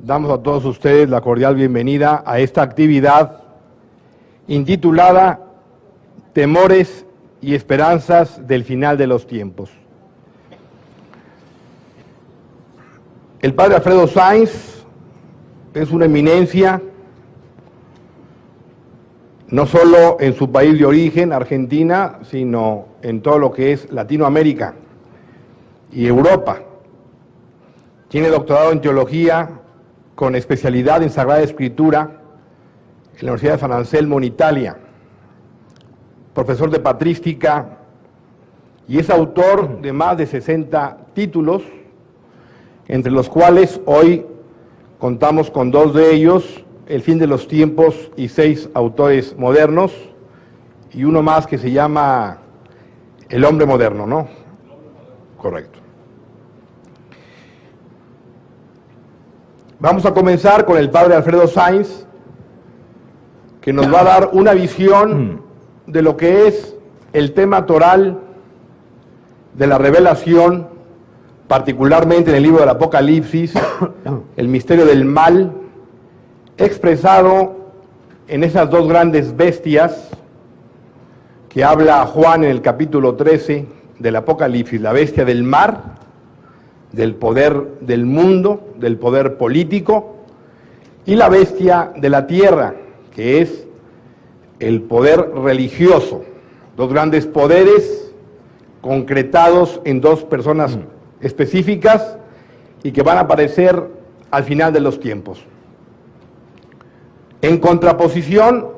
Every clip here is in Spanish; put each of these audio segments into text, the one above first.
Damos a todos ustedes la cordial bienvenida a esta actividad intitulada Temores y Esperanzas del Final de los Tiempos. El padre Alfredo Sainz es una eminencia, no solo en su país de origen, Argentina, sino en todo lo que es Latinoamérica y Europa. Tiene doctorado en teología con especialidad en Sagrada Escritura en la Universidad de San Anselmo en Italia, profesor de patrística y es autor de más de 60 títulos, entre los cuales hoy contamos con 2 de ellos, El fin de los tiempos y 6 autores modernos, y uno más que se llama El hombre moderno, ¿no? Correcto. Vamos a comenzar con el padre Alfredo Sainz, que nos va a dar una visión de lo que es el tema toral de la revelación, particularmente en el libro del Apocalipsis, el misterio del mal, expresado en esas 2 grandes bestias que habla Juan en el capítulo 13 del Apocalipsis, la bestia del mar, del poder del mundo, del poder político, y la bestia de la tierra, que es el poder religioso. 2 grandes poderes concretados en 2 personas específicas y que van a aparecer al final de los tiempos. En contraposición,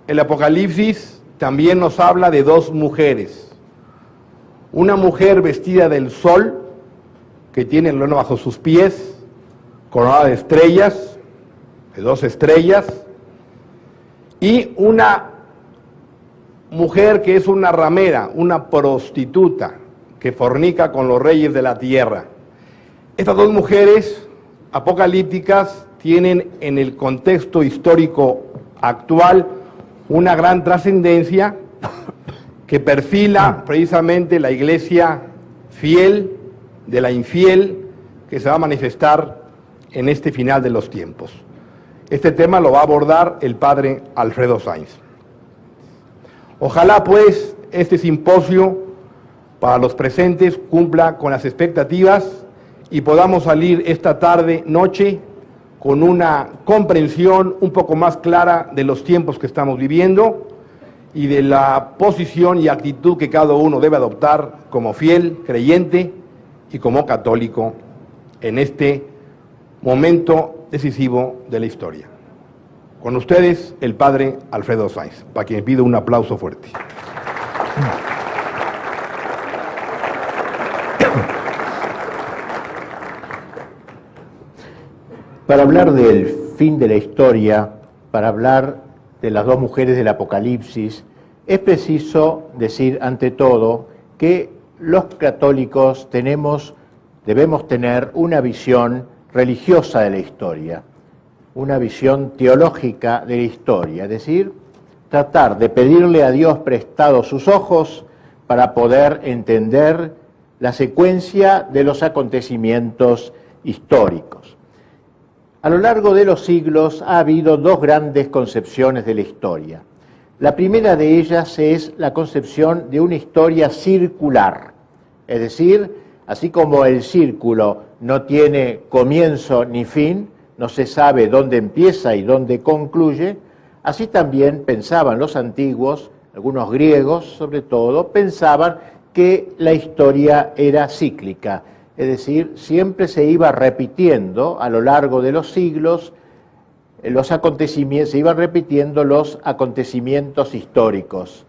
el Apocalipsis también nos habla de 2 mujeres. Una mujer vestida del sol, que tiene el luna bajo sus pies, coronada de estrellas, de 2 estrellas, y una mujer que es una ramera, una prostituta, que fornica con los reyes de la tierra. Estas 2 mujeres apocalípticas tienen en el contexto histórico actual una gran trascendencia que perfila precisamente la iglesia fiel de la infiel que se va a manifestar en este final de los tiempos. Este tema lo va a abordar el padre Alfredo Sainz. Ojalá pues este simposio para los presentes cumpla con las expectativas y podamos salir esta tarde, noche, con una comprensión un poco más clara de los tiempos que estamos viviendo y de la posición y actitud que cada uno debe adoptar como fiel, creyente y como católico en este momento decisivo de la historia. Con ustedes, el padre Alfredo Sainz, para quien pido un aplauso fuerte. Para hablar del fin de la historia, para hablar de las 2 mujeres del Apocalipsis, es preciso decir ante todo que los católicos debemos tener una visión religiosa de la historia, una visión teológica de la historia, es decir, tratar de pedirle a Dios prestado sus ojos para poder entender la secuencia de los acontecimientos históricos. A lo largo de los siglos ha habido 2 grandes concepciones de la historia. La primera de ellas es la concepción de una historia circular, es decir, así como el círculo no tiene comienzo ni fin, no se sabe dónde empieza y dónde concluye, así también pensaban los antiguos, algunos griegos sobre todo, pensaban que la historia era cíclica, es decir, siempre se iba repitiendo a lo largo de los siglos los acontecimientos, se iban repitiendo los acontecimientos históricos.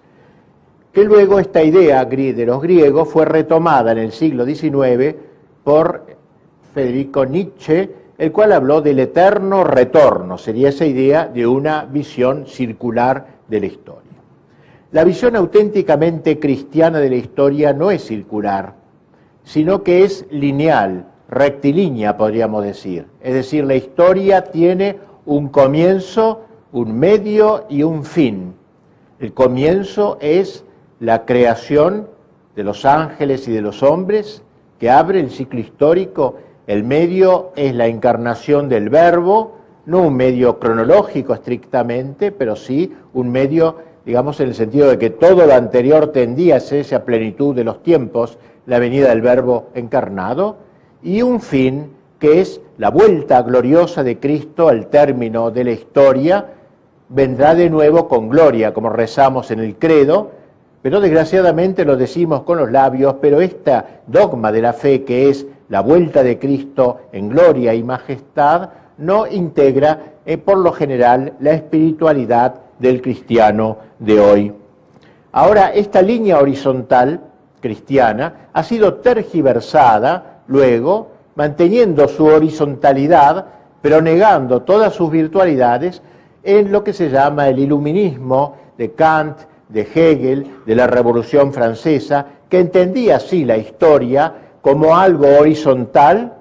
Que luego esta idea de los griegos fue retomada en el siglo XIX por Federico Nietzsche, el cual habló del eterno retorno, sería esa idea de una visión circular de la historia. La visión auténticamente cristiana de la historia no es circular, sino que es lineal, rectilínea podríamos decir. Es decir, la historia tiene un comienzo, un medio y un fin. El comienzo es la creación de los ángeles y de los hombres, que abre el ciclo histórico El medio es la encarnación del Verbo, no un medio cronológico estrictamente, pero sí un medio, digamos, en el sentido de que todo lo anterior tendía a ser esa plenitud de los tiempos, la venida del Verbo encarnado, y un fin que es la vuelta gloriosa de Cristo al término de la historia, vendrá de nuevo con gloria, como rezamos en el credo, pero desgraciadamente lo decimos con los labios, pero este dogma de la fe que es la vuelta de Cristo en gloria y majestad, no integra por lo general la espiritualidad del cristiano de hoy. Ahora, esta línea horizontal cristiana ha sido tergiversada luego, manteniendo su horizontalidad, pero negando todas sus virtualidades en lo que se llama el iluminismo de Kant, de Hegel, de la Revolución Francesa, que entendía así la historia como algo horizontal,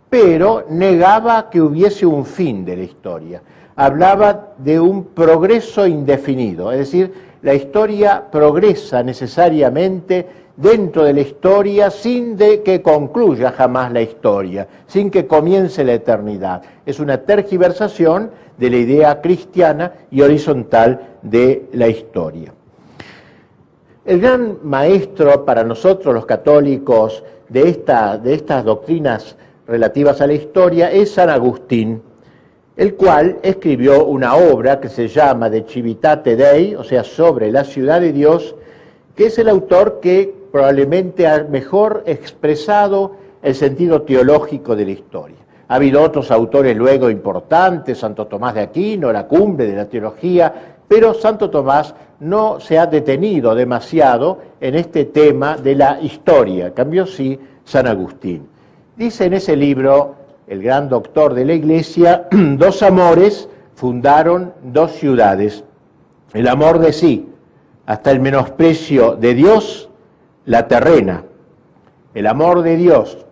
pero negaba que hubiese un fin de la historia. Hablaba de un progreso indefinido, es decir, la historia progresa necesariamente dentro de la historia sin de que concluya jamás la historia, sin que comience la eternidad. Es una tergiversación de la idea cristiana y horizontal de la historia. El gran maestro para nosotros los católicos de estas doctrinas relativas a la historia es San Agustín, el cual escribió una obra que se llama De Civitate Dei, o sea, sobre la ciudad de Dios, que es el autor que probablemente ha mejor expresado el sentido teológico de la historia. Ha habido otros autores luego importantes, Santo Tomás de Aquino, la cumbre de la teología, pero Santo Tomás no se ha detenido demasiado en este tema de la historia, en cambio sí San Agustín. Dice en ese libro, el gran doctor de la Iglesia, dos amores fundaron dos ciudades, el amor de sí, hasta el menosprecio de Dios, la terrena, el amor de Dios,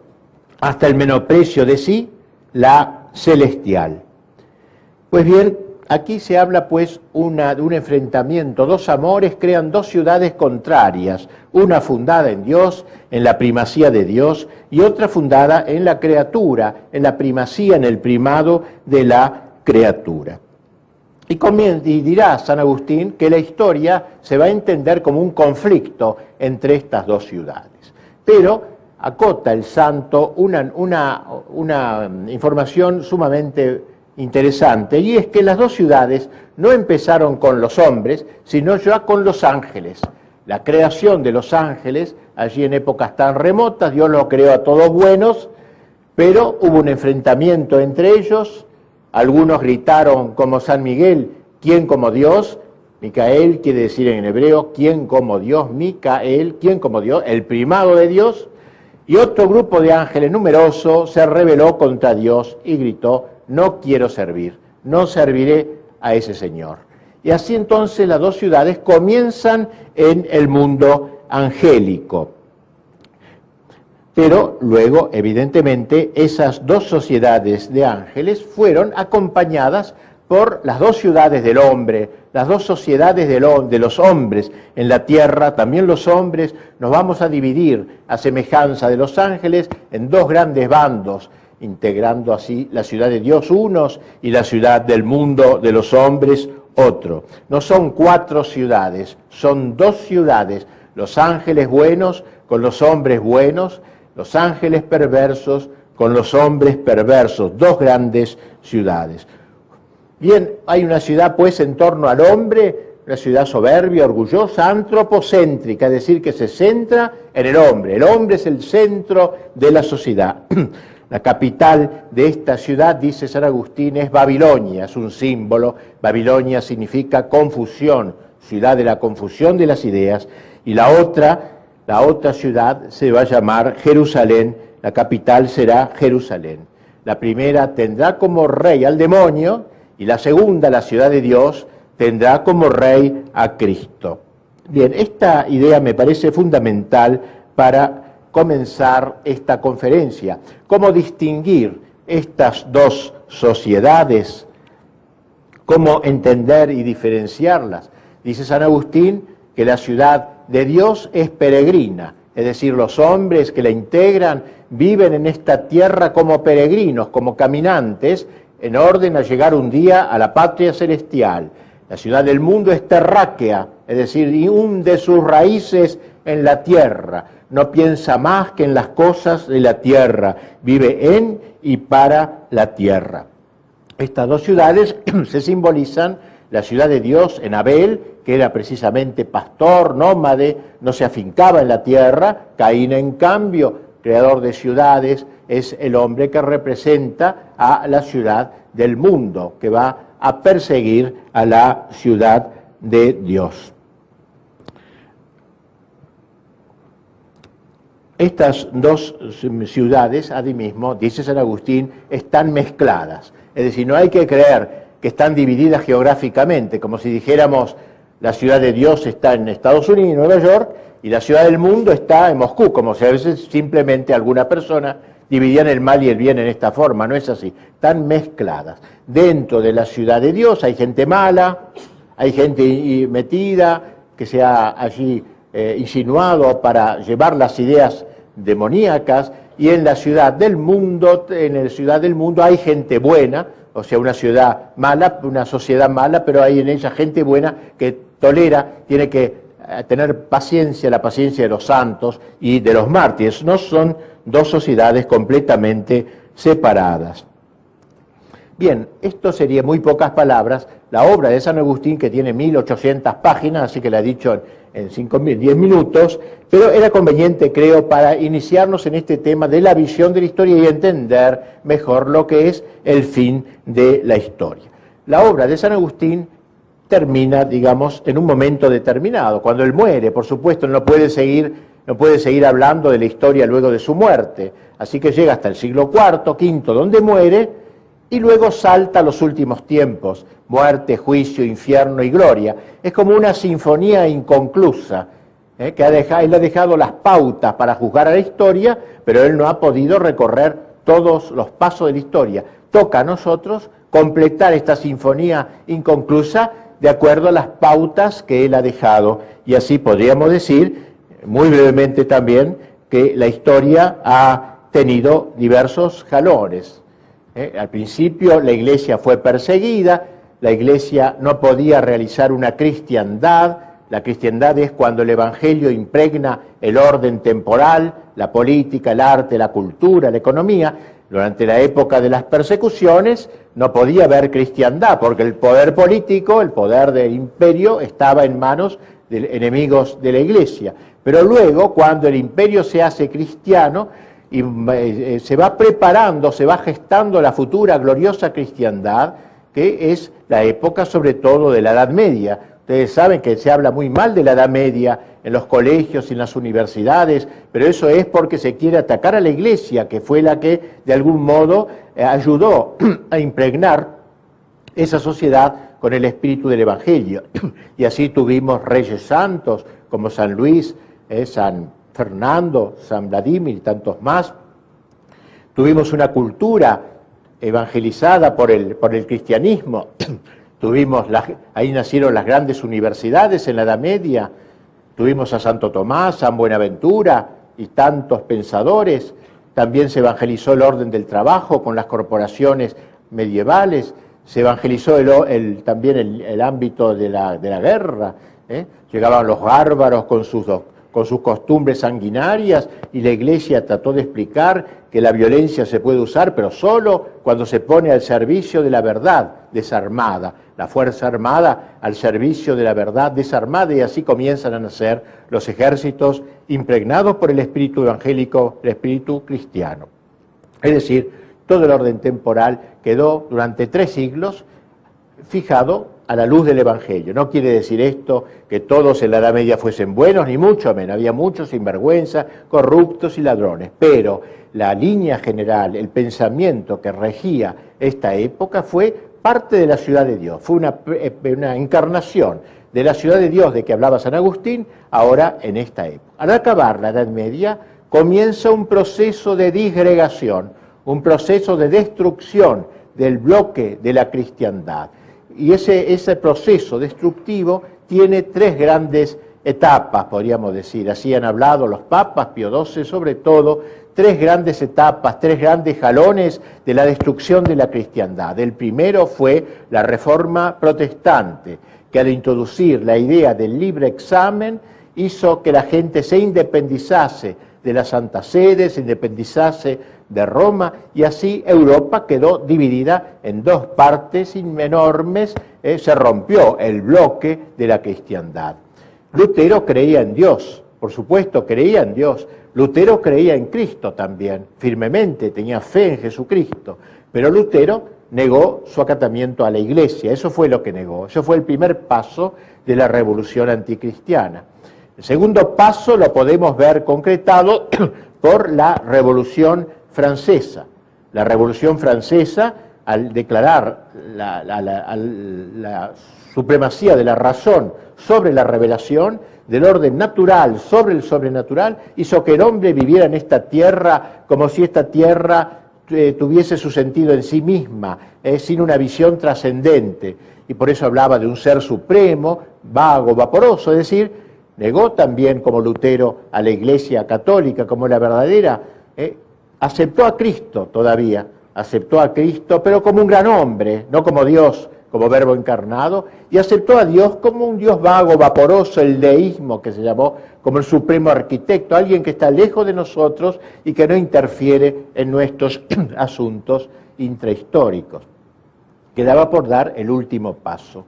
hasta el menosprecio de sí, la celestial. Pues bien, aquí se habla pues de un enfrentamiento, dos amores crean dos ciudades contrarias, una fundada en Dios, en la primacía de Dios, y otra fundada en la criatura, en la primacía, en el primado de la criatura. Y dirá San Agustín que la historia se va a entender como un conflicto entre estas dos ciudades. Pero acota el santo una información sumamente interesante, y es que las dos ciudades no empezaron con los hombres, sino ya con los ángeles. La creación de los ángeles, allí en épocas tan remotas, Dios los creó a todos buenos, pero hubo un enfrentamiento entre ellos. Algunos gritaron como San Miguel, ¿quién como Dios? Micael quiere decir en hebreo, ¿quién como Dios? Micael, ¿quién como Dios? El primado de Dios. Y otro grupo de ángeles numeroso se rebeló contra Dios y gritó, no quiero servir, no serviré a ese Señor. Y así entonces las dos ciudades comienzan en el mundo angélico. Pero luego, evidentemente, esas dos sociedades de ángeles fueron acompañadas por las dos ciudades del hombre, las dos sociedades de los hombres en la tierra. También los hombres nos vamos a dividir, a semejanza de los ángeles, en dos grandes bandos, integrando así la ciudad de Dios unos y la ciudad del mundo de los hombres otro. No son cuatro ciudades, son dos ciudades, los ángeles buenos con los hombres buenos, los ángeles perversos con los hombres perversos, dos grandes ciudades. Bien, hay una ciudad pues en torno al hombre, una ciudad soberbia, orgullosa, antropocéntrica, es decir, que se centra en el hombre es el centro de la sociedad. La capital de esta ciudad, dice San Agustín, es Babilonia, es un símbolo. Babilonia significa confusión, ciudad de la confusión de las ideas. Y la otra ciudad se va a llamar Jerusalén, la capital será Jerusalén. La primera tendrá como rey al demonio y la segunda, la ciudad de Dios, tendrá como rey a Cristo. Bien, esta idea me parece fundamental para comenzar esta conferencia. ¿Cómo distinguir estas dos sociedades? ¿Cómo entender y diferenciarlas? Dice San Agustín que la ciudad de Dios es peregrina, es decir, los hombres que la integran viven en esta tierra como peregrinos, como caminantes, en orden a llegar un día a la patria celestial. La ciudad del mundo es terráquea, es decir, hunde sus raíces en la tierra, no piensa más que en las cosas de la tierra, vive en y para la tierra. Estas dos ciudades se simbolizan: la ciudad de Dios en Abel, que era precisamente pastor, nómade, no se afincaba en la tierra. Caín, en cambio, creador de ciudades, es el hombre que representa a la ciudad del mundo, que va a perseguir a la ciudad de Dios. Estas dos ciudades, asimismo, dice San Agustín, están mezcladas. Es decir, no hay que creer que están divididas geográficamente, como si dijéramos la ciudad de Dios está en Estados Unidos, Nueva York, y la ciudad del mundo está en Moscú, como si a veces simplemente alguna persona dividían el mal y el bien en esta forma. No es así, están mezcladas. Dentro de la ciudad de Dios hay gente mala, hay gente metida que se ha allí insinuado para llevar las ideas demoníacas, y en la ciudad del mundo, hay gente buena, o sea, una ciudad mala, una sociedad mala, pero hay en ella gente buena que tolera, tiene que tener paciencia, la paciencia de los santos y de los mártires. No son dos sociedades completamente separadas. Bien, esto sería muy pocas palabras, la obra de San Agustín, que tiene 1800 páginas, así que la he dicho en 10 minutos, pero era conveniente, creo, para iniciarnos en este tema de la visión de la historia y entender mejor lo que es el fin de la historia. La obra de San Agustín termina, digamos, en un momento determinado. Cuando él muere, por supuesto, no puede seguir hablando de la historia luego de su muerte, así que llega hasta el siglo IV, V, donde muere, y luego salta a los últimos tiempos: muerte, juicio, infierno y gloria. Es como una sinfonía inconclusa, que él ha dejado las pautas para juzgar a la historia, pero él no ha podido recorrer todos los pasos de la historia. Toca a nosotros completar esta sinfonía inconclusa de acuerdo a las pautas que él ha dejado. Y así podríamos decir, muy brevemente también, que la historia ha tenido diversos jalones. Al principio la Iglesia fue perseguida, la Iglesia no podía realizar una cristiandad. La cristiandad es cuando el Evangelio impregna el orden temporal, la política, el arte, la cultura, la economía. Durante la época de las persecuciones no podía haber cristiandad, porque el poder político, el poder del imperio, estaba en manos de enemigos de la Iglesia. Pero luego, cuando el imperio se hace cristiano, y se va preparando, se va gestando la futura gloriosa cristiandad, que es la época sobre todo de la Edad Media. Ustedes saben que se habla muy mal de la Edad Media en los colegios y en las universidades, pero eso es porque se quiere atacar a la Iglesia, que fue la que de algún modo ayudó a impregnar esa sociedad con el espíritu del Evangelio. Y así tuvimos reyes santos como San Luis, San Fernando, San Vladimir y tantos más. Tuvimos una cultura evangelizada por el cristianismo. Ahí nacieron las grandes universidades en la Edad Media. Tuvimos a Santo Tomás, San Buenaventura y tantos pensadores. También se evangelizó el orden del trabajo con las corporaciones medievales. Se evangelizó también el ámbito de la guerra. Llegaban los bárbaros con sus costumbres sanguinarias, y la Iglesia trató de explicar que la violencia se puede usar, pero solo cuando se pone al servicio de la verdad desarmada, la fuerza armada al servicio de la verdad desarmada, y así comienzan a nacer los ejércitos impregnados por el espíritu evangélico, el espíritu cristiano. Es decir, todo el orden temporal quedó durante 3 siglos fijado a la luz del Evangelio. No quiere decir esto que todos en la Edad Media fuesen buenos, ni mucho menos. Había muchos sinvergüenza, corruptos y ladrones. Pero la línea general, el pensamiento que regía esta época fue parte de la ciudad de Dios. Fue una encarnación de la ciudad de Dios de que hablaba San Agustín, ahora en esta época. Al acabar la Edad Media, comienza un proceso de disgregación, un proceso de destrucción del bloque de la cristiandad. Y ese proceso destructivo tiene 3 grandes etapas, podríamos decir. Así han hablado los papas, Pío XII sobre todo, tres grandes etapas, tres grandes jalones de la destrucción de la cristiandad. El primero fue la Reforma Protestante, que al introducir la idea del libre examen hizo que la gente se independizase de la Santa Sede, se independizase de Roma, y así Europa quedó dividida en dos partes enormes, se rompió el bloque de la cristiandad. Lutero creía en Dios, por supuesto creía en Dios. Lutero creía en Cristo también, firmemente, tenía fe en Jesucristo, pero Lutero negó su acatamiento a la Iglesia, eso fue lo que negó, eso fue el primer paso de la revolución anticristiana. El segundo paso lo podemos ver concretado por la Revolución Francesa. La Revolución Francesa, al declarar la supremacía de la razón sobre la revelación, del orden natural sobre el sobrenatural, hizo que el hombre viviera en esta tierra como si esta tierra tuviese su sentido en sí misma, sin una visión trascendente. Y por eso hablaba de un ser supremo, vago, vaporoso, es decir, negó también como Lutero a la Iglesia católica como la verdadera, aceptó a Cristo todavía, aceptó a Cristo, pero como un gran hombre, no como Dios, como verbo encarnado, y aceptó a Dios como un Dios vago, vaporoso, el deísmo que se llamó, como el supremo arquitecto, alguien que está lejos de nosotros y que no interfiere en nuestros asuntos intrahistóricos. Quedaba por dar el último paso,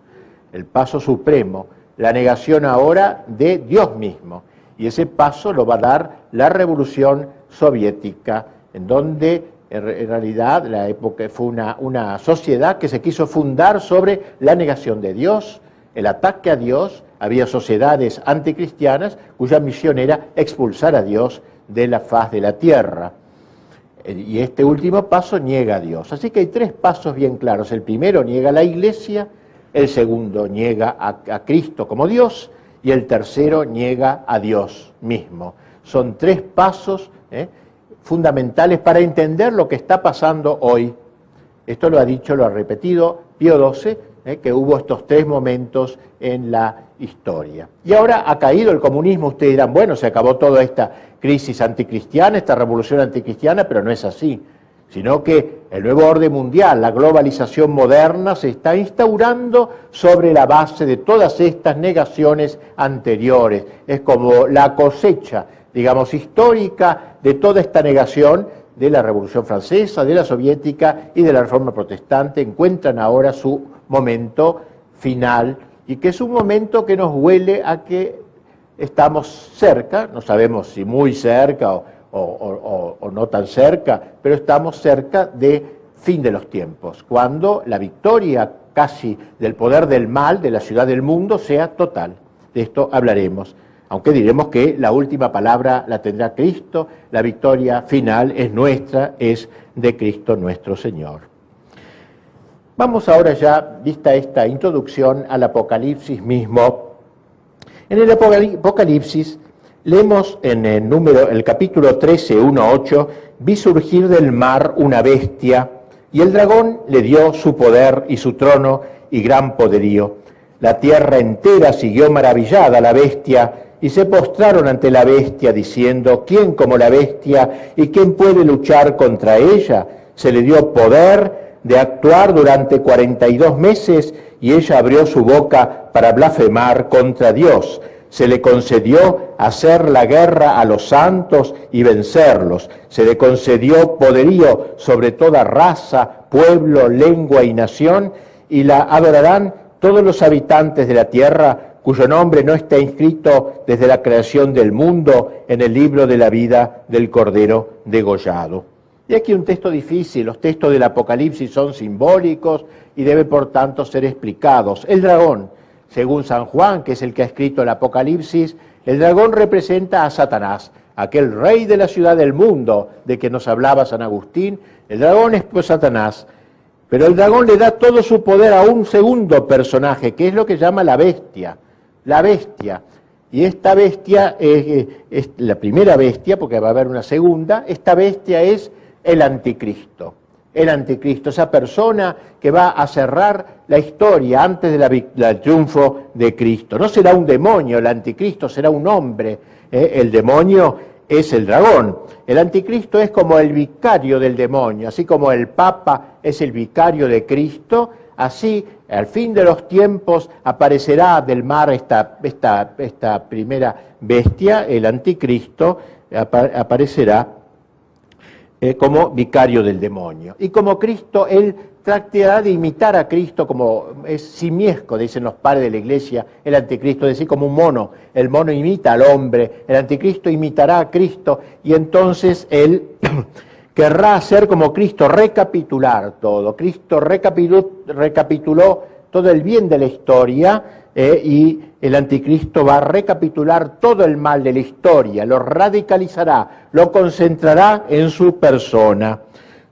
el paso supremo, la negación ahora de Dios mismo, y ese paso lo va a dar la Revolución Soviética, en donde en realidad la época fue una sociedad que se quiso fundar sobre la negación de Dios, el ataque a Dios. Había sociedades anticristianas cuya misión era expulsar a Dios de la faz de la tierra. Y este último paso niega a Dios. Así que hay tres pasos bien claros. El primero niega a la Iglesia, el segundo niega a Cristo como Dios, y el tercero niega a Dios mismo. Son tres pasos fundamentales para entender lo que está pasando hoy. Esto lo ha dicho, lo ha repetido Pío XII, que hubo estos tres momentos en la historia. Y ahora ha caído el comunismo, ustedes dirán, bueno, se acabó toda esta crisis anticristiana, esta revolución anticristiana, pero no es así, sino que el nuevo orden mundial, la globalización moderna, se está instaurando sobre la base de todas estas negaciones anteriores. Es como la cosecha, digamos, histórica de toda esta negación de la Revolución Francesa, de la Soviética y de la Reforma Protestante, encuentran ahora su momento final, y que es un momento que nos huele a que estamos cerca, no sabemos si muy cerca o no tan cerca, pero estamos cerca de fin de los tiempos, cuando la victoria casi del poder del mal, de la ciudad del mundo, sea total. De esto hablaremos. Aunque diremos que la última palabra la tendrá Cristo, la victoria final es nuestra, es de Cristo nuestro Señor. Vamos ahora ya, vista esta introducción al Apocalipsis mismo. En el Apocalipsis leemos en el capítulo 13, 1-8, vi surgir del mar una bestia, y el dragón le dio su poder y su trono y gran poderío. La tierra entera siguió maravillada a la bestia, y se postraron ante la bestia, diciendo, ¿quién como la bestia y quién puede luchar contra ella? Se le dio poder de actuar durante 42 meses, y ella abrió su boca para blasfemar contra Dios. Se le concedió hacer la guerra a los santos y vencerlos. Se le concedió poderío sobre toda raza, pueblo, lengua y nación, y la adorarán todos los habitantes de la tierra, cuyo nombre no está inscrito desde la creación del mundo en el libro de la vida del Cordero degollado. Y aquí un texto difícil, los textos del Apocalipsis son simbólicos y deben por tanto ser explicados. El dragón, según San Juan, que es el que ha escrito el Apocalipsis, el dragón representa a Satanás, aquel rey de la ciudad del mundo de que nos hablaba San Agustín. El dragón es pues Satanás. Pero el dragón le da todo su poder a un segundo personaje, que es lo que llama la bestia. La bestia. Y esta bestia es la primera bestia, porque va a haber una segunda. Esta bestia es el anticristo. el anticristo, esa persona que va a cerrar la historia antes del triunfo de Cristo. No será un demonio el anticristo, será un hombre. El demonio es el dragón. El anticristo es como el vicario del demonio, así como el Papa es el vicario de Cristo, así al fin de los tiempos aparecerá del mar esta primera bestia, el anticristo, aparecerá como vicario del demonio. Y como Cristo, él tratará de imitar a Cristo como es simiesco, dicen los padres de la iglesia, el anticristo, es decir, como un mono. El mono imita al hombre, el anticristo imitará a Cristo y entonces él querrá hacer como Cristo, recapitular todo. Cristo recapituló todo el bien de la historia y el anticristo va a recapitular todo el mal de la historia, lo radicalizará, lo concentrará en su persona.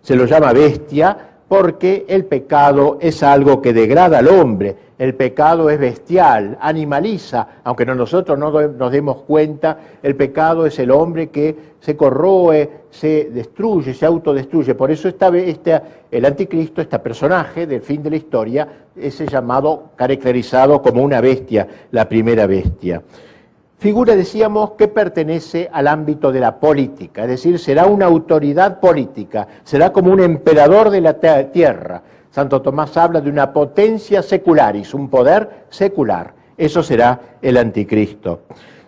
Se lo llama bestia porque el pecado es algo que degrada al hombre, el pecado es bestial, animaliza, aunque nosotros no nos demos cuenta, el pecado es el hombre que se corroe, se destruye, se autodestruye. Por eso el anticristo, este personaje del fin de la historia, es llamado, caracterizado como una bestia, la primera bestia. Figura, decíamos, que pertenece al ámbito de la política, es decir, será una autoridad política, será como un emperador de la tierra. Santo Tomás habla de una potencia secularis, un poder secular. Eso será el anticristo.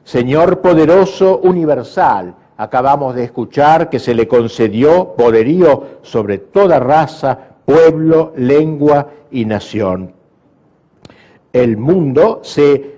Señor poderoso universal, acabamos de escuchar que se le concedió poderío sobre toda raza, pueblo, lengua y nación. El mundo se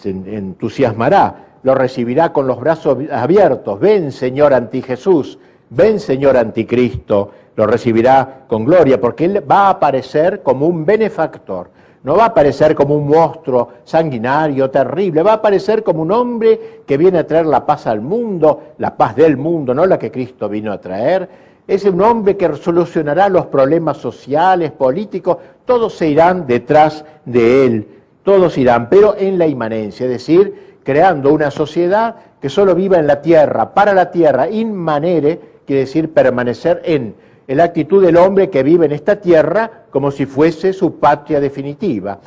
entusiasmará, lo recibirá con los brazos abiertos. Ven, Señor antijesús, ven, Señor anticristo, lo recibirá con gloria, porque él va a aparecer como un benefactor, no va a aparecer como un monstruo sanguinario, terrible, va a aparecer como un hombre que viene a traer la paz al mundo, la paz del mundo, no la que Cristo vino a traer. Es un hombre que solucionará los problemas sociales, políticos, todos se irán detrás de él. Todos irán, pero en la inmanencia, es decir, creando una sociedad que solo viva en la tierra, para la tierra, inmanere, quiere decir permanecer en la actitud del hombre que vive en esta tierra como si fuese su patria definitiva.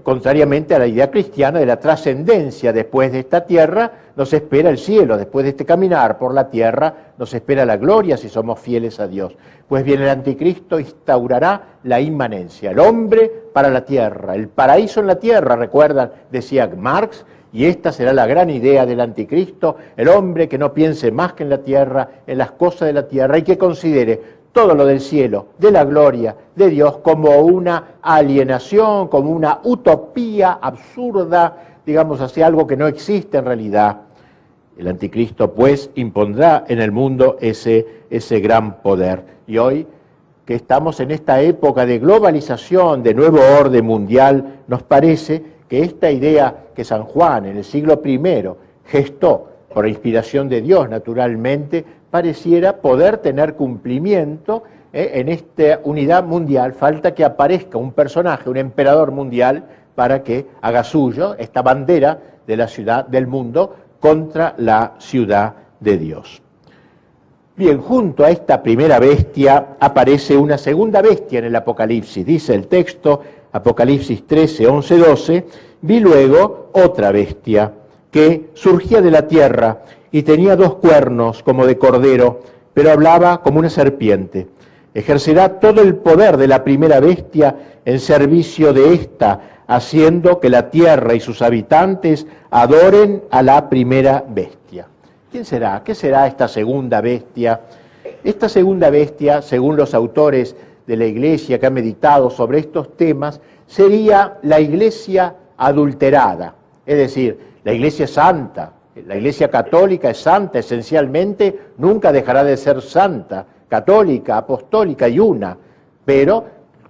Contrariamente a la idea cristiana de la trascendencia, después de esta tierra nos espera el cielo, después de este caminar por la tierra nos espera la gloria si somos fieles a Dios. Pues bien, el anticristo instaurará la inmanencia, el hombre para la tierra, el paraíso en la tierra, recuerdan, decía Marx, y esta será la gran idea del anticristo, el hombre que no piense más que en la tierra, en las cosas de la tierra, y que considere todo lo del cielo, de la gloria de Dios, como una alienación, como una utopía absurda, digamos así, algo que no existe en realidad. El anticristo, pues, impondrá en el mundo ese gran poder. Y hoy, que estamos en esta época de globalización, de nuevo orden mundial, nos parece que esta idea que San Juan en el siglo I gestó, por inspiración de Dios naturalmente, pareciera poder tener cumplimiento en esta unidad mundial. Falta que aparezca un personaje, un emperador mundial, para que haga suyo esta bandera de la ciudad del mundo contra la ciudad de Dios. Bien, junto a esta primera bestia aparece una segunda bestia en el Apocalipsis. Dice el texto, Apocalipsis 13, 11, 12, vi luego otra bestia que surgía de la tierra y tenía 2 cuernos como de cordero, pero hablaba como una serpiente. Ejercerá todo el poder de la primera bestia en servicio de esta, haciendo que la tierra y sus habitantes adoren a la primera bestia. ¿Quién será? ¿Qué será esta segunda bestia? Esta segunda bestia, según los autores de la Iglesia que han meditado sobre estos temas, sería la Iglesia adulterada, es decir, la Iglesia santa. La Iglesia católica es santa esencialmente, nunca dejará de ser santa, católica, apostólica y una, pero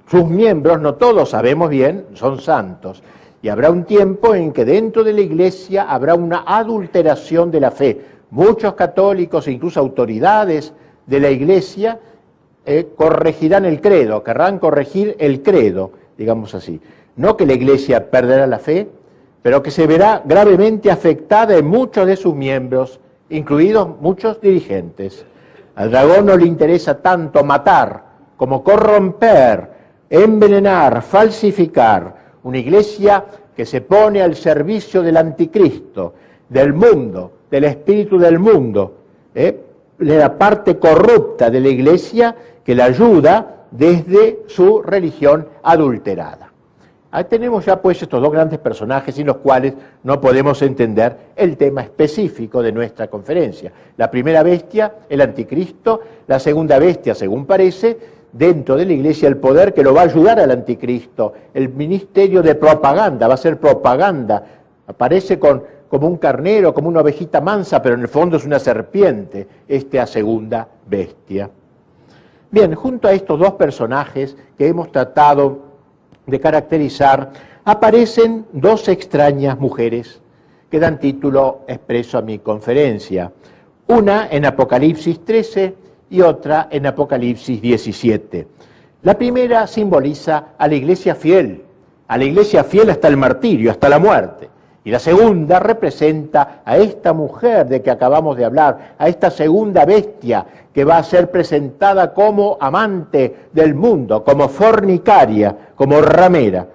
sus miembros, no todos sabemos bien, son santos. Y habrá un tiempo en que dentro de la Iglesia habrá una adulteración de la fe. Muchos católicos e incluso autoridades de la Iglesia corregirán el credo, querrán corregir el credo, digamos así. No que la Iglesia perderá la fe, pero que se verá gravemente afectada en muchos de sus miembros, incluidos muchos dirigentes. Al dragón no le interesa tanto matar como corromper, envenenar, falsificar. Una iglesia que se pone al servicio del anticristo, del mundo, del espíritu del mundo, de la parte corrupta de la iglesia que la ayuda desde su religión adulterada. Ahí tenemos ya pues estos dos grandes personajes sin los cuales no podemos entender el tema específico de nuestra conferencia. La primera bestia, el anticristo; la segunda bestia, según parece, dentro de la iglesia, el poder que lo va a ayudar al anticristo, el ministerio de propaganda, va a ser propaganda, aparece como un carnero, como una ovejita mansa, pero en el fondo es una serpiente, esta segunda bestia. Bien, junto a estos dos personajes que hemos tratado de caracterizar, aparecen dos extrañas mujeres que dan título expreso a mi conferencia. Una en Apocalipsis 13 y otra en Apocalipsis 17. La primera simboliza a la iglesia fiel hasta el martirio, hasta la muerte. Y la segunda representa a esta mujer de que acabamos de hablar, a esta segunda bestia que va a ser presentada como amante del mundo, como fornicaria, como ramera.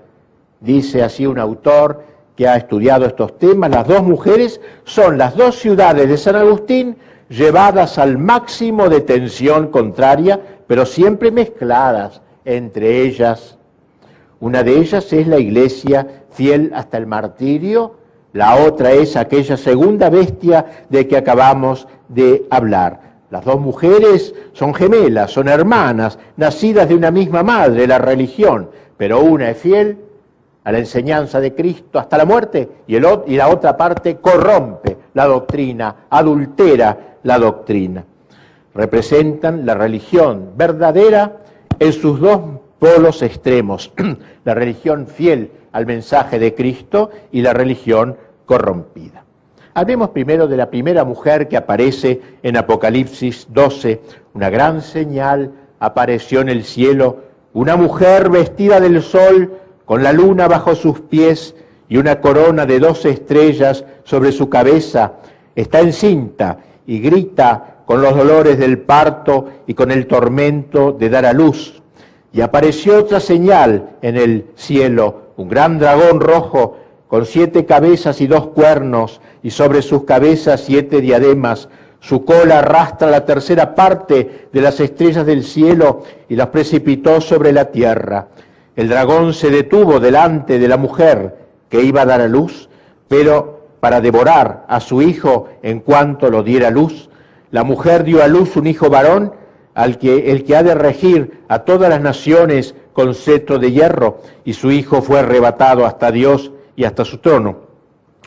Dice así un autor que ha estudiado estos temas: las dos mujeres son las dos ciudades de San Agustín llevadas al máximo de tensión contraria, pero siempre mezcladas entre ellas. Una de ellas es la iglesia fiel hasta el martirio, la otra es aquella segunda bestia de que acabamos de hablar. Las dos mujeres son gemelas, son hermanas, nacidas de una misma madre, la religión, pero una es fiel a la enseñanza de Cristo hasta la muerte y la otra parte corrompe la doctrina, adultera la doctrina. Representan la religión verdadera en sus dos polos extremos, la religión fiel al mensaje de Cristo y la religión corrompida. Hablemos primero de la primera mujer que aparece en Apocalipsis 12. Una gran señal apareció en el cielo, una mujer vestida del sol, con la luna bajo sus pies y una corona de 12 estrellas sobre su cabeza. Está encinta y grita con los dolores del parto y con el tormento de dar a luz. Y apareció otra señal en el cielo, un gran dragón rojo con 7 cabezas y 2 cuernos, y sobre sus cabezas 7 diademas. Su cola arrastra la tercera parte de las estrellas del cielo y las precipitó sobre la tierra. El dragón se detuvo delante de la mujer que iba a dar a luz, pero para devorar a su hijo en cuanto lo diera a luz. La mujer dio a luz un hijo varón, el que ha de regir a todas las naciones con cetro de hierro, y su hijo fue arrebatado hasta Dios y hasta su trono.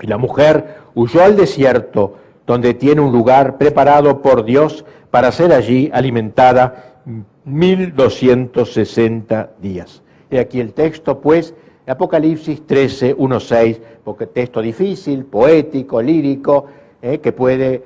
Y la mujer huyó al desierto, donde tiene un lugar preparado por Dios para ser allí alimentada 1260 días. Y aquí el texto, pues, Apocalipsis 13, 1-6, porque texto difícil, poético, lírico, que puede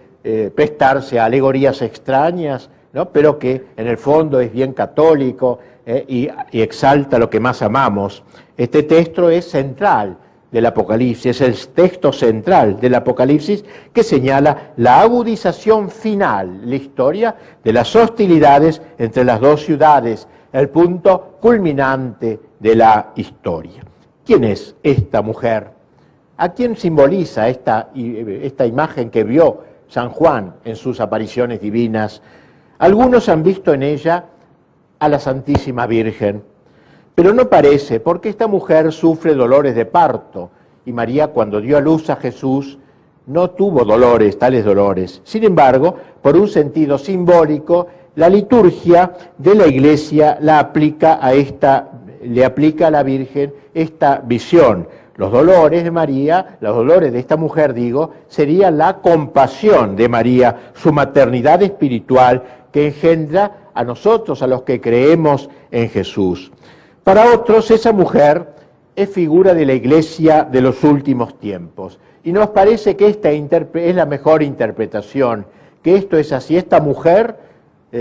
prestarse a alegorías extrañas, ¿no? Pero que en el fondo es bien católico y exalta lo que más amamos. Este texto es central del Apocalipsis, es el texto central del Apocalipsis que señala la agudización final, la historia de las hostilidades entre las dos ciudades, el punto culminante de la historia. ¿Quién es esta mujer? ¿A quién simboliza esta imagen que vio San Juan en sus apariciones divinas? Algunos han visto en ella a la Santísima Virgen, pero no parece, porque esta mujer sufre dolores de parto, y María, cuando dio a luz a Jesús, no tuvo tales dolores. Sin embargo, por un sentido simbólico, la liturgia de la Iglesia le aplica a la Virgen esta visión. Los dolores de María, los dolores de esta mujer, sería la compasión de María, su maternidad espiritual que engendra a nosotros, a los que creemos en Jesús. Para otros, esa mujer es figura de la Iglesia de los últimos tiempos. Y nos parece que esta es la mejor interpretación, que esto es así. Esta mujer,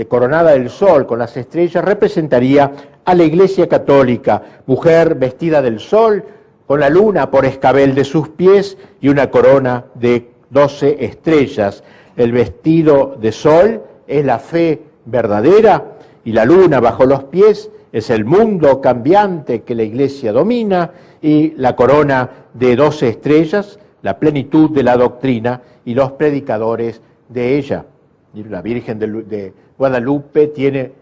coronada del sol con las estrellas, representaría a la Iglesia católica, mujer vestida del sol, con la luna por escabel de sus pies y una corona de 12 estrellas. El vestido de sol es la fe verdadera y la luna bajo los pies es el mundo cambiante que la Iglesia domina y la corona de 12 estrellas, la plenitud de la doctrina y los predicadores de ella. Y la Virgen de Guadalupe tiene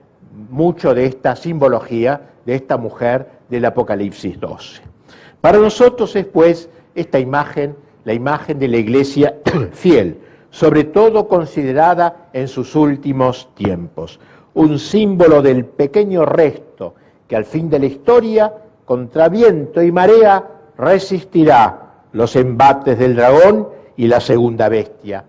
mucho de esta simbología de esta mujer del Apocalipsis 12. Para nosotros es pues esta imagen, la imagen de la Iglesia fiel, sobre todo considerada en sus últimos tiempos, un símbolo del pequeño resto que al fin de la historia, contra viento y marea, resistirá los embates del dragón y la segunda bestia.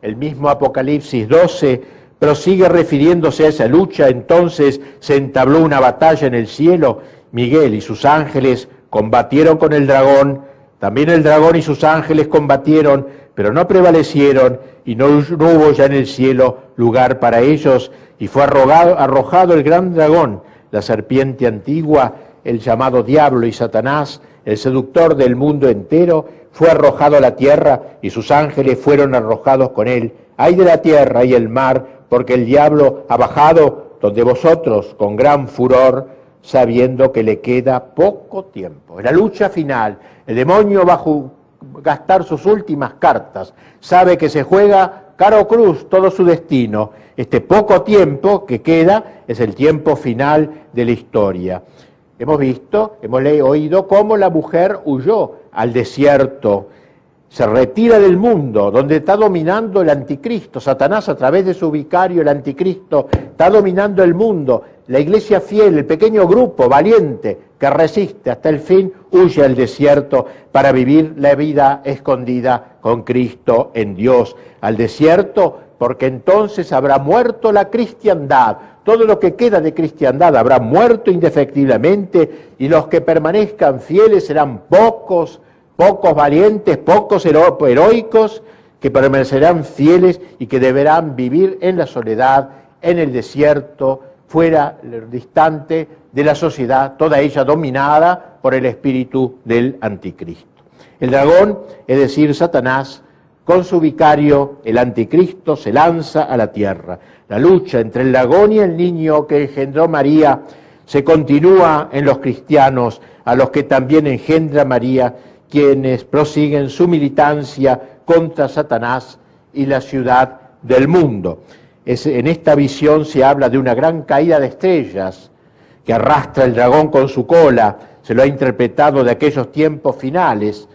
El mismo Apocalipsis 12 prosigue refiriéndose a esa lucha. Entonces se entabló una batalla en el cielo. Miguel y sus ángeles combatieron con el dragón. También el dragón y sus ángeles combatieron, pero no prevalecieron, y no hubo ya en el cielo lugar para ellos. Y fue arrojado el gran dragón, la serpiente antigua, el llamado Diablo y Satanás, el seductor del mundo entero, fue arrojado a la tierra y sus ángeles fueron arrojados con él. Ay de la tierra y el mar, porque el diablo ha bajado donde vosotros con gran furor, sabiendo que le queda poco tiempo. En la lucha final, el demonio va a gastar sus últimas cartas, sabe que se juega cara o cruz todo su destino. Este poco tiempo que queda es el tiempo final de la historia. Hemos visto, hemos oído cómo la mujer huyó al desierto, se retira del mundo donde está dominando el anticristo. Satanás, a través de su vicario, el anticristo, está dominando el mundo. La iglesia fiel, el pequeño grupo valiente que resiste hasta el fin, huye al desierto para vivir la vida escondida con Cristo en Dios. Al desierto, porque entonces habrá muerto la cristiandad. Todo lo que queda de cristiandad habrá muerto indefectiblemente, y los que permanezcan fieles serán pocos valientes, pocos heroicos, que permanecerán fieles y que deberán vivir en la soledad, en el desierto, fuera, distante de la sociedad, toda ella dominada por el espíritu del anticristo. El dragón, es decir, Satanás, con su vicario, el anticristo, se lanza a la tierra. La lucha entre el dragón y el niño que engendró María se continúa en los cristianos, a los que también engendra María, quienes prosiguen su militancia contra Satanás y la ciudad del mundo. En esta visión se habla de una gran caída de estrellas que arrastra el dragón con su cola. Se lo ha interpretado de aquellos tiempos finales.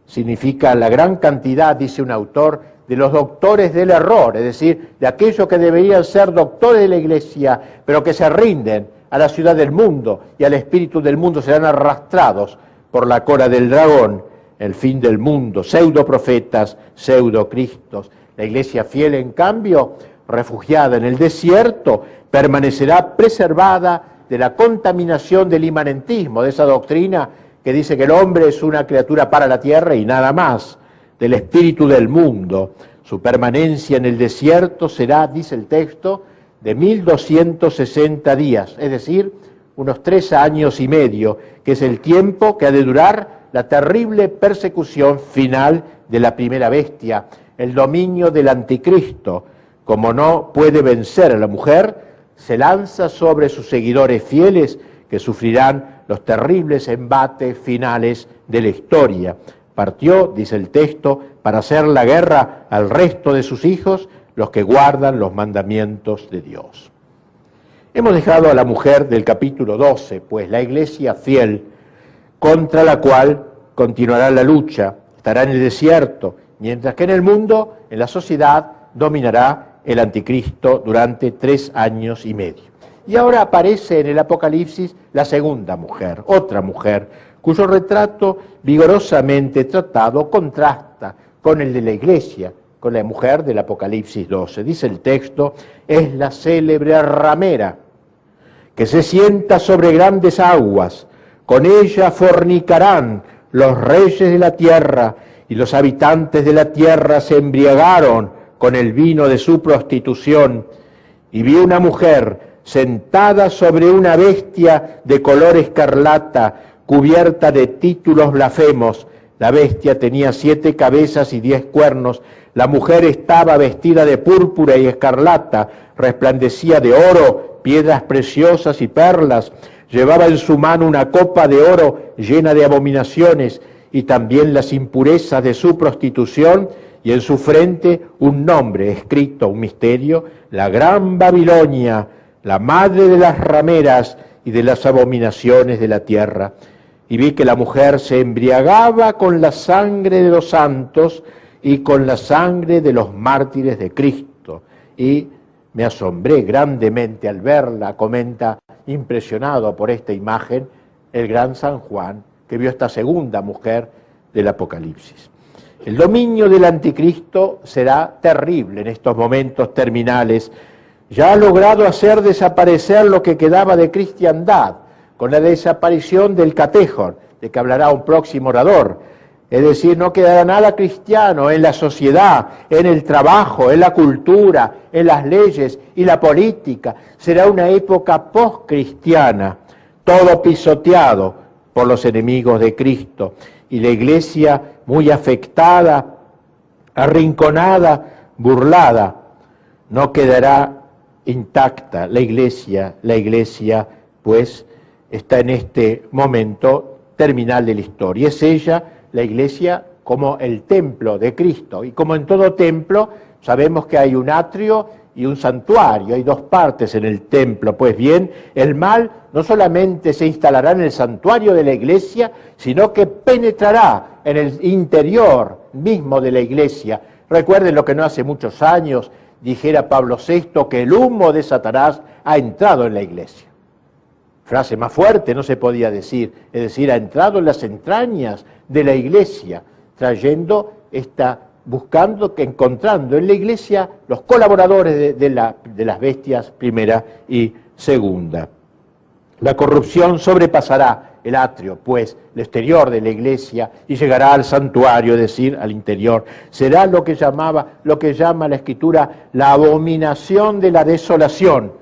Significa la gran cantidad, dice un autor, de los doctores del error, es decir, de aquellos que deberían ser doctores de la iglesia, pero que se rinden a la ciudad del mundo y al espíritu del mundo, serán arrastrados por la cola del dragón, el fin del mundo, pseudoprofetas, pseudocristos. La iglesia fiel, en cambio, refugiada en el desierto, permanecerá preservada de la contaminación del imanentismo, de esa doctrina que dice que el hombre es una criatura para la tierra y nada más, del espíritu del mundo. Su permanencia en el desierto será, dice el texto, de 1260 días, es decir, unos 3 años y medio, que es el tiempo que ha de durar la terrible persecución final de la primera bestia, el dominio del anticristo. Como no puede vencer a la mujer, se lanza sobre sus seguidores fieles, que sufrirán los terribles embates finales de la historia. Partió, dice el texto, para hacer la guerra al resto de sus hijos, los que guardan los mandamientos de Dios. Hemos dejado a la mujer del capítulo 12, pues la iglesia fiel, contra la cual continuará la lucha, estará en el desierto, mientras que en el mundo, en la sociedad, dominará el anticristo durante 3 años y medio. Y ahora aparece en el Apocalipsis la segunda mujer, otra mujer, cuyo retrato vigorosamente tratado contrasta con el de la iglesia, con la mujer del Apocalipsis 12. Dice el texto, es la célebre ramera, que se sienta sobre grandes aguas, con ella fornicarán los reyes de la tierra, y los habitantes de la tierra se embriagaron con el vino de su prostitución. Y vi una mujer sentada sobre una bestia de color escarlata, cubierta de títulos blasfemos. La bestia tenía 7 cabezas y 10 cuernos. La mujer estaba vestida de púrpura y escarlata, resplandecía de oro, piedras preciosas y perlas, llevaba en su mano una copa de oro llena de abominaciones y también las impurezas de su prostitución, y en su frente un nombre escrito, un misterio: la Gran Babilonia, la madre de las rameras y de las abominaciones de la tierra. Y vi que la mujer se embriagaba con la sangre de los santos y con la sangre de los mártires de Cristo. Y me asombré grandemente al verla, comenta, impresionado por esta imagen, el gran San Juan, que vio esta segunda mujer del Apocalipsis. El dominio del anticristo será terrible en estos momentos terminales. Ya ha logrado hacer desaparecer lo que quedaba de cristiandad, con la desaparición del catejón, de que hablará un próximo orador. Es decir, no quedará nada cristiano en la sociedad, en el trabajo, en la cultura, en las leyes y la política. Será una época postcristiana, todo pisoteado por los enemigos de Cristo. Y la iglesia muy afectada, arrinconada, burlada, no quedará intacta. La iglesia, pues, está en este momento terminal de la historia. Es ella, la iglesia, como el templo de Cristo. Y como en todo templo, sabemos que hay un atrio y un santuario, hay dos partes en el templo. Pues bien, el mal no solamente se instalará en el santuario de la iglesia, sino que penetrará en el interior mismo de la iglesia. Recuerden lo que no hace muchos años dijera Pablo VI, que el humo de Satanás ha entrado en la iglesia. Frase más fuerte no se podía decir, es decir, ha entrado en las entrañas de la iglesia, encontrando en la iglesia los colaboradores de las bestias primera y segunda. La corrupción sobrepasará el atrio, pues, el exterior de la iglesia, y llegará al santuario, es decir, al interior. Será lo que llama la Escritura la abominación de la desolación,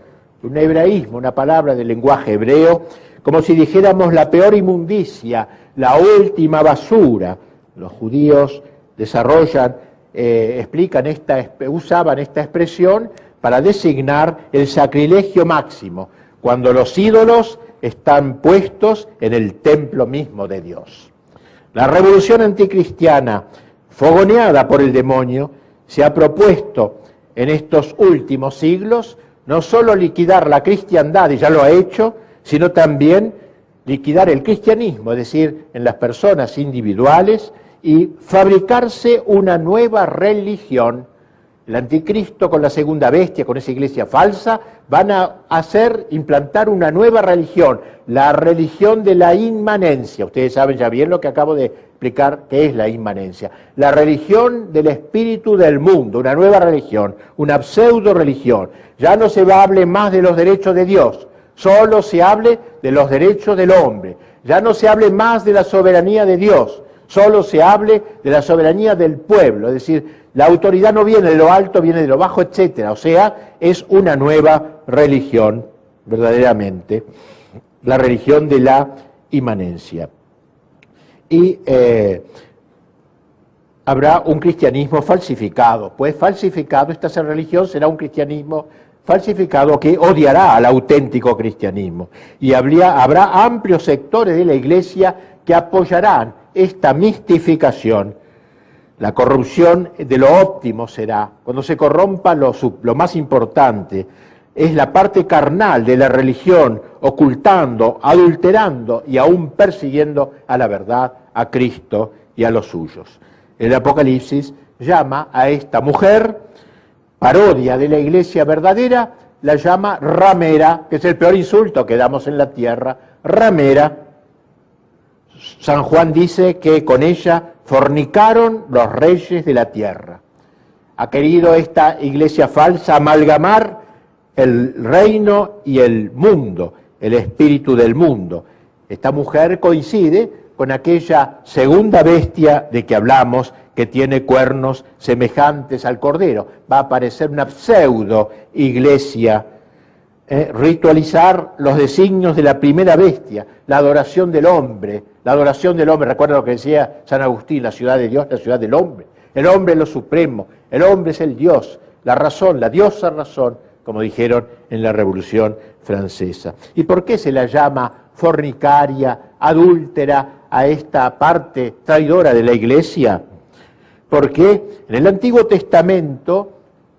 un hebraísmo, una palabra del lenguaje hebreo, como si dijéramos la peor inmundicia, la última basura. Los judíos usaban esta expresión para designar el sacrilegio máximo, cuando los ídolos están puestos en el templo mismo de Dios. La revolución anticristiana, fogoneada por el demonio, se ha propuesto en estos últimos siglos no solo liquidar la cristiandad, y ya lo ha hecho, sino también liquidar el cristianismo, es decir, en las personas individuales, y fabricarse una nueva religión. El anticristo con la segunda bestia, con esa iglesia falsa, van a implantar una nueva religión, la religión de la inmanencia. Ustedes saben ya bien lo que acabo de explicar, qué es la inmanencia. La religión del espíritu del mundo, una nueva religión, una pseudo religión. Ya no se hable más de los derechos de Dios, solo se hable de los derechos del hombre. Ya no se hable más de la soberanía de Dios, solo se hable de la soberanía del pueblo, es decir, la autoridad no viene de lo alto, viene de lo bajo, etcétera. O sea, es una nueva religión, verdaderamente, la religión de la inmanencia. Y habrá un cristianismo falsificado, pues falsificado, esta religión será un cristianismo falsificado que odiará al auténtico cristianismo. Y habrá amplios sectores de la iglesia que apoyarán esta mistificación. La corrupción de lo óptimo será, cuando se corrompa lo más importante, es la parte carnal de la religión, ocultando, adulterando y aún persiguiendo a la verdad, a Cristo y a los suyos. El Apocalipsis llama a esta mujer, parodia de la iglesia verdadera, la llama ramera, que es el peor insulto que damos en la tierra, ramera. San Juan dice que con ella fornicaron los reyes de la tierra. Ha querido esta iglesia falsa amalgamar el reino y el mundo, el espíritu del mundo. Esta mujer coincide con aquella segunda bestia de que hablamos, que tiene cuernos semejantes al cordero. Va a aparecer una pseudo iglesia, ritualizar los designios de la primera bestia, la adoración del hombre. La adoración del hombre, recuerda lo que decía San Agustín, la ciudad de Dios, la ciudad del hombre. El hombre es lo supremo, el hombre es el Dios, la razón, la diosa razón, como dijeron en la Revolución Francesa. ¿Y por qué se la llama fornicaria, adúltera a esta parte traidora de la Iglesia? Porque en el Antiguo Testamento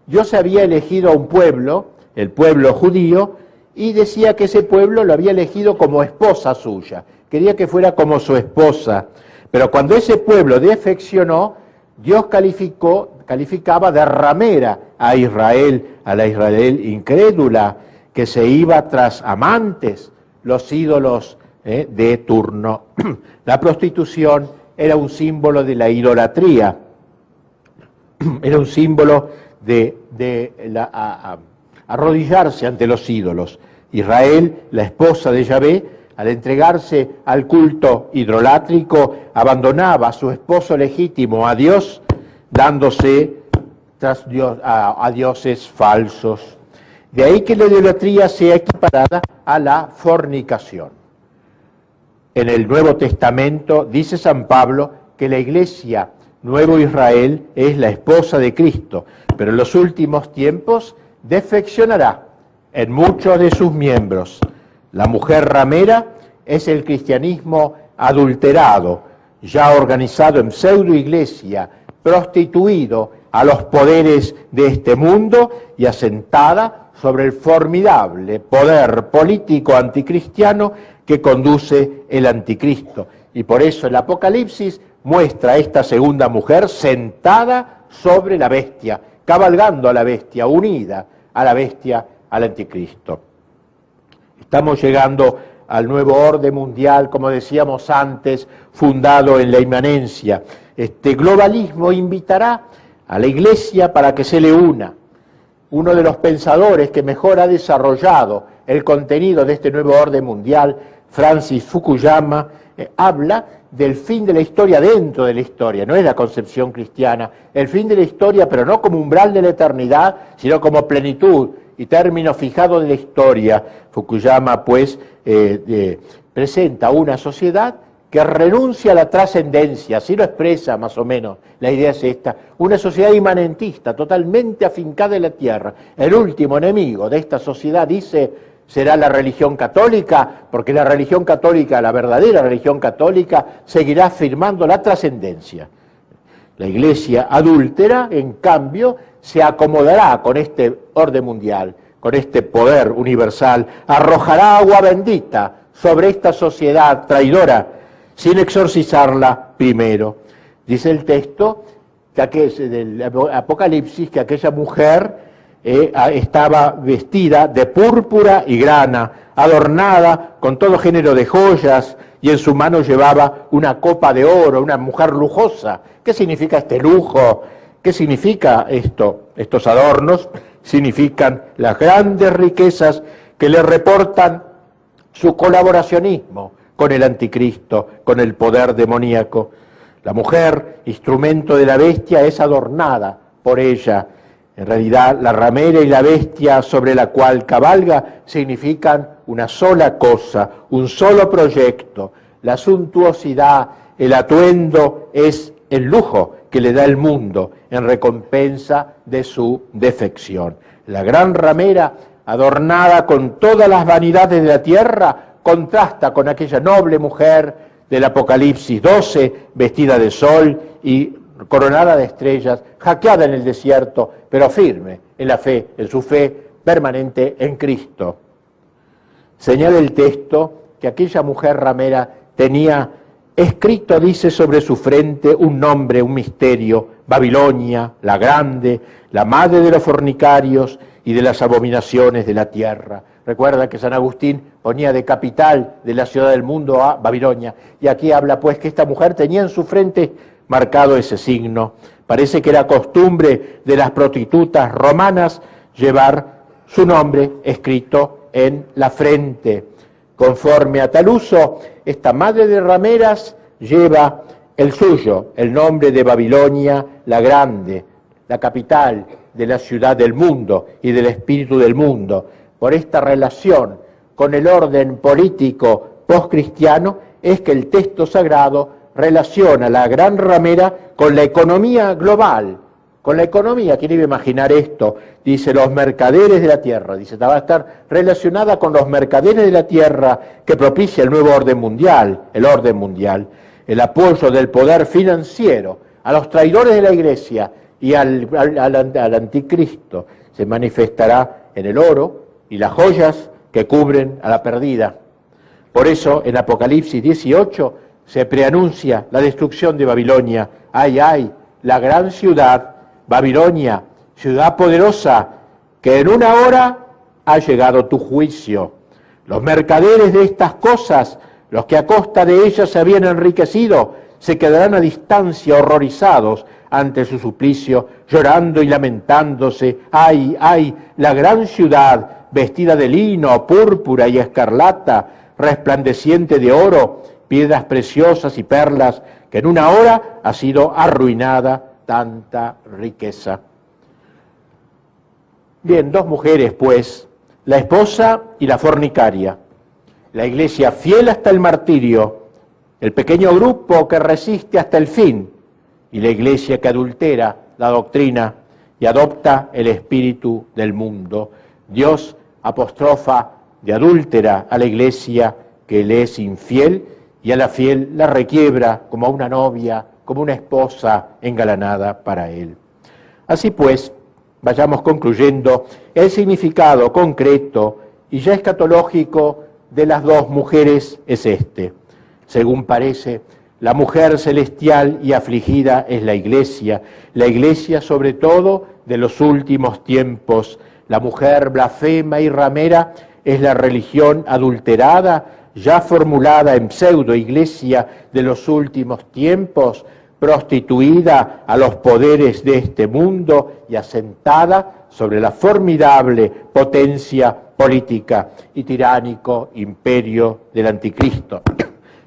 Dios había elegido a un pueblo, el pueblo judío, y decía que ese pueblo lo había elegido como esposa suya, quería que fuera como su esposa. Pero cuando ese pueblo defeccionó, Dios calificaba de ramera a la Israel incrédula, que se iba tras amantes, los ídolos de turno. La prostitución era un símbolo de la idolatría, era un símbolo de arrodillarse ante los ídolos. Israel, la esposa de Yahvé, al entregarse al culto idolátrico, abandonaba a su esposo legítimo, a Dios, dándose tras a dioses falsos. De ahí que la idolatría sea equiparada a la fornicación. En el Nuevo Testamento dice San Pablo que la Iglesia, Nuevo Israel, es la esposa de Cristo, pero en los últimos tiempos defeccionará en muchos de sus miembros. La mujer ramera es el cristianismo adulterado, ya organizado en pseudo-iglesia, prostituido a los poderes de este mundo y asentada sobre el formidable poder político anticristiano que conduce el anticristo. Y por eso el Apocalipsis muestra a esta segunda mujer sentada sobre la bestia, cabalgando a la bestia, unida a la bestia, al anticristo. Estamos llegando al nuevo orden mundial, como decíamos antes, fundado en la inmanencia. Este globalismo invitará a la Iglesia para que se le una. Uno de los pensadores que mejor ha desarrollado el contenido de este nuevo orden mundial, Francis Fukuyama, habla del fin de la historia dentro de la historia, no es la concepción cristiana, el fin de la historia, pero no como umbral de la eternidad, sino como plenitud y término fijado de la historia. Fukuyama, pues, presenta una sociedad que renuncia a la trascendencia, así lo expresa más o menos, la idea es esta, una sociedad inmanentista, totalmente afincada en la tierra. El último enemigo de esta sociedad, dice, será la religión católica, porque la religión católica, la verdadera religión católica, seguirá afirmando la trascendencia. La Iglesia adúltera, en cambio, se acomodará con este orden mundial, con este poder universal, arrojará agua bendita sobre esta sociedad traidora, sin exorcizarla primero. Dice el texto del Apocalipsis que aquella mujer estaba vestida de púrpura y grana, adornada con todo género de joyas, y en su mano llevaba una copa de oro, una mujer lujosa. ¿Qué significa este lujo? ¿Qué significa esto? Estos adornos significan las grandes riquezas que le reportan su colaboracionismo con el anticristo, con el poder demoníaco. La mujer, instrumento de la bestia, es adornada por ella. En realidad, la ramera y la bestia sobre la cual cabalga significan una sola cosa, un solo proyecto. La suntuosidad, el atuendo es el lujo que le da el mundo en recompensa de su defección. La gran ramera, adornada con todas las vanidades de la tierra, contrasta con aquella noble mujer del Apocalipsis 12, vestida de sol y coronada de estrellas, hackeada en el desierto, pero firme en la fe, en su fe permanente en Cristo. Señala el texto que aquella mujer ramera tenía escrito, dice, sobre su frente un nombre, un misterio: Babilonia, la grande, la madre de los fornicarios y de las abominaciones de la tierra. Recuerda que San Agustín ponía de capital de la ciudad del mundo a Babilonia, y aquí habla pues que esta mujer tenía en su frente marcado ese signo. Parece que era costumbre de las prostitutas romanas llevar su nombre escrito en la frente. Conforme a tal uso, esta madre de rameras lleva el suyo, el nombre de Babilonia la grande, la capital de la ciudad del mundo y del espíritu del mundo. Por esta relación con el orden político postcristiano es que el texto sagrado relaciona la gran ramera con la economía global, con la economía. ¿Quién iba a imaginar esto? Dice, los mercaderes de la tierra. Dice, va a estar relacionada con los mercaderes de la tierra que propicia el nuevo orden mundial, el apoyo del poder financiero a los traidores de la Iglesia y al anticristo. Se manifestará en el oro y las joyas que cubren a la perdida. Por eso, en Apocalipsis 18, se preanuncia la destrucción de Babilonia. ¡Ay, ay! La gran ciudad, Babilonia, ciudad poderosa, que en una hora ha llegado tu juicio. Los mercaderes de estas cosas, los que a costa de ellas se habían enriquecido, se quedarán a distancia horrorizados ante su suplicio, llorando y lamentándose. ¡Ay, ay! La gran ciudad, vestida de lino, púrpura y escarlata, resplandeciente de oro, piedras preciosas y perlas, que en una hora ha sido arruinada tanta riqueza. Bien, dos mujeres, pues, la esposa y la fornicaria, la iglesia fiel hasta el martirio, el pequeño grupo que resiste hasta el fin, y la iglesia que adultera la doctrina y adopta el espíritu del mundo. Dios apostrofa de adúltera a la iglesia que le es infiel, y a la fiel la requiebra como a una novia, como una esposa engalanada para él. Así pues, vayamos concluyendo el significado concreto y ya escatológico de las dos mujeres es este. Según parece, la mujer celestial y afligida es la iglesia sobre todo de los últimos tiempos. La mujer blasfema y ramera es la religión adulterada, ya formulada en pseudo-iglesia de los últimos tiempos, prostituida a los poderes de este mundo y asentada sobre la formidable potencia política y tiránico imperio del anticristo.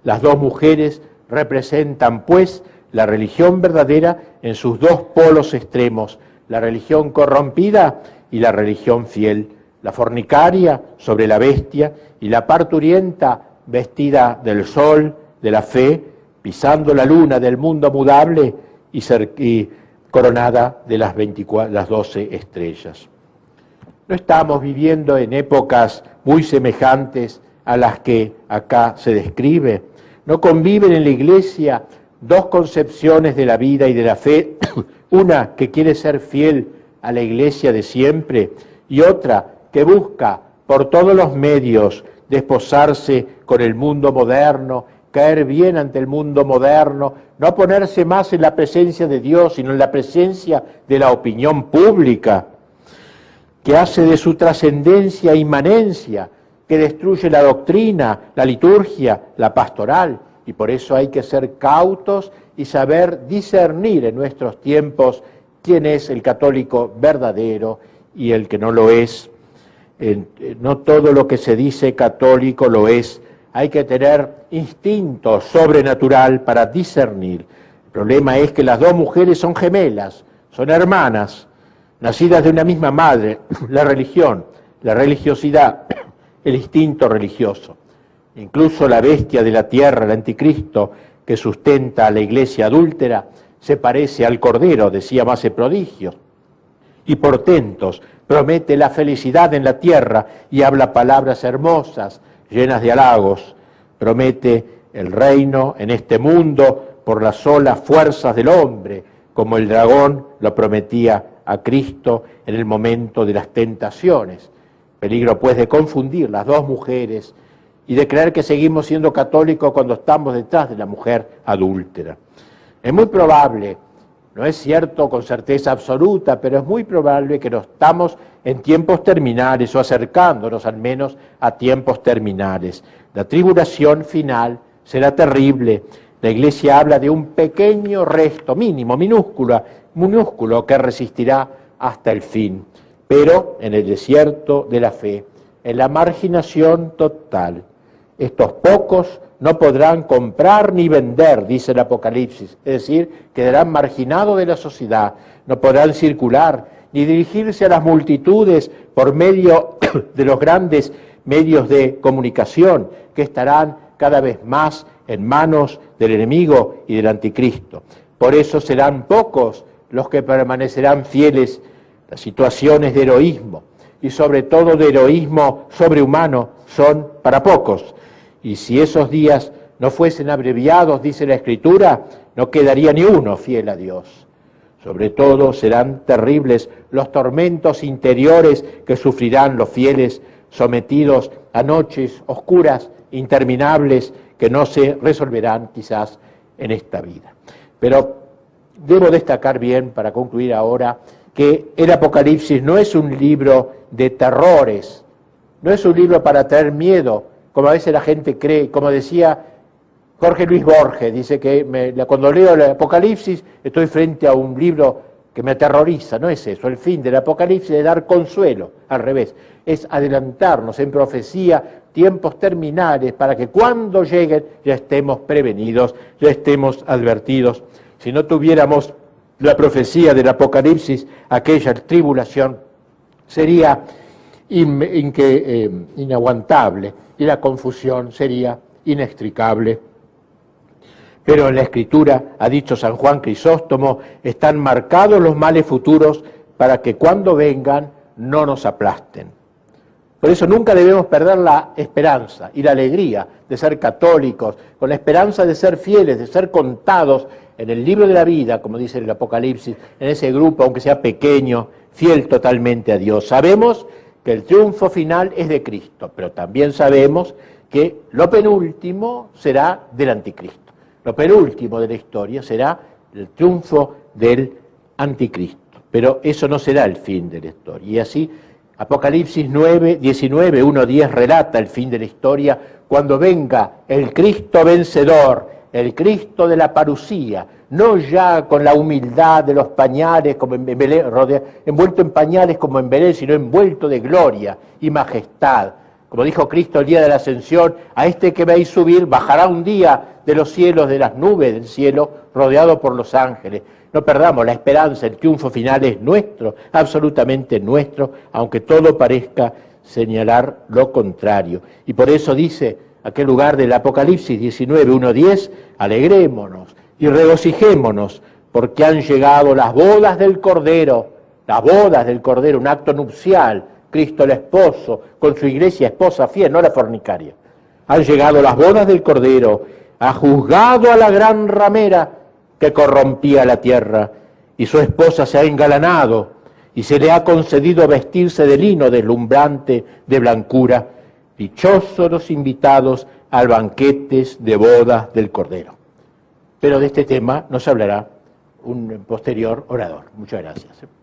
Las dos mujeres representan, pues, la religión verdadera en sus dos polos extremos, la religión corrompida y la religión fiel, la fornicaria sobre la bestia y la parturienta vestida del sol, de la fe, pisando la luna del mundo mudable y coronada de las 12 estrellas. No estamos viviendo en épocas muy semejantes a las que acá se describe. No conviven en la iglesia dos concepciones de la vida y de la fe, una que quiere ser fiel a la iglesia de siempre y otra que busca por todos los medios desposarse con el mundo moderno, caer bien ante el mundo moderno, no ponerse más en la presencia de Dios, sino en la presencia de la opinión pública, que hace de su trascendencia inmanencia, que destruye la doctrina, la liturgia, la pastoral, y por eso hay que ser cautos y saber discernir en nuestros tiempos quién es el católico verdadero y el que no lo es. No todo lo que se dice católico lo es. Hay que tener instinto sobrenatural para discernir. El problema es que las dos mujeres son gemelas, son hermanas, nacidas de una misma madre. La religión, la religiosidad, el instinto religioso. Incluso la bestia de la tierra, el anticristo, que sustenta a la iglesia adúltera, se parece al cordero, decía más prodigios y portentos, promete la felicidad en la tierra y habla palabras hermosas, llenas de halagos, promete el reino en este mundo por las solas fuerzas del hombre, como el dragón lo prometía a Cristo en el momento de las tentaciones. Peligro pues de confundir las dos mujeres y de creer que seguimos siendo católicos cuando estamos detrás de la mujer adúltera. Es muy probable, no es cierto con certeza absoluta, pero es muy probable que no estamos en tiempos terminales o acercándonos al menos a tiempos terminales. La tribulación final será terrible. La Iglesia habla de un pequeño resto, mínimo, minúsculo, que resistirá hasta el fin. Pero en el desierto de la fe, en la marginación total, estos pocos no podrán comprar ni vender, dice el Apocalipsis, es decir, quedarán marginados de la sociedad, no podrán circular ni dirigirse a las multitudes por medio de los grandes medios de comunicación que estarán cada vez más en manos del enemigo y del anticristo. Por eso serán pocos los que permanecerán fieles a situaciones de heroísmo, y sobre todo de heroísmo sobrehumano, son para pocos. Y si esos días no fuesen abreviados, dice la Escritura, no quedaría ni uno fiel a Dios. Sobre todo serán terribles los tormentos interiores que sufrirán los fieles, sometidos a noches oscuras, interminables, que no se resolverán quizás en esta vida. Pero debo destacar bien, para concluir ahora, que el Apocalipsis no es un libro de terrores, no es un libro para traer miedo, como a veces la gente cree, como decía Jorge Luis Borges, dice que cuando leo el Apocalipsis estoy frente a un libro que me aterroriza. No es eso, el fin del Apocalipsis es dar consuelo, al revés, es adelantarnos en profecía tiempos terminales para que cuando lleguen ya estemos prevenidos, ya estemos advertidos. Si no tuviéramos la profecía del Apocalipsis, aquella tribulación sería inaguantable y la confusión sería inextricable. Pero en la Escritura, ha dicho San Juan Crisóstomo, están marcados los males futuros para que cuando vengan no nos aplasten. Por eso nunca debemos perder la esperanza y la alegría de ser católicos, con la esperanza de ser fieles, de ser contados en el libro de la vida, como dice el Apocalipsis, en ese grupo, aunque sea pequeño, fiel totalmente a Dios. Sabemos que el triunfo final es de Cristo, pero también sabemos que lo penúltimo será del anticristo. Lo penúltimo de la historia será el triunfo del anticristo, pero eso no será el fin de la historia. Y así, Apocalipsis 9, 19, 1, 10 relata el fin de la historia cuando venga el Cristo vencedor, el Cristo de la parusía, no ya con la humildad de los pañales, como en Belén, envuelto en pañales como en Belén, sino envuelto de gloria y majestad. Como dijo Cristo el día de la Ascensión, a este que veis subir bajará un día de los cielos, de las nubes del cielo, rodeado por los ángeles. No perdamos la esperanza, el triunfo final es nuestro, absolutamente nuestro, aunque todo parezca señalar lo contrario. Y por eso dice aquel lugar del Apocalipsis 19, 1, 10, alegrémonos y regocijémonos, porque han llegado las bodas del Cordero, un acto nupcial, Cristo el esposo, con su iglesia esposa fiel, no la fornicaria. Han llegado las bodas del Cordero, ha juzgado a la gran ramera que corrompía la tierra, y su esposa se ha engalanado, y se le ha concedido vestirse de lino deslumbrante de blancura. Dichosos los invitados al banquete de bodas del Cordero. Pero de este tema nos hablará un posterior orador. Muchas gracias.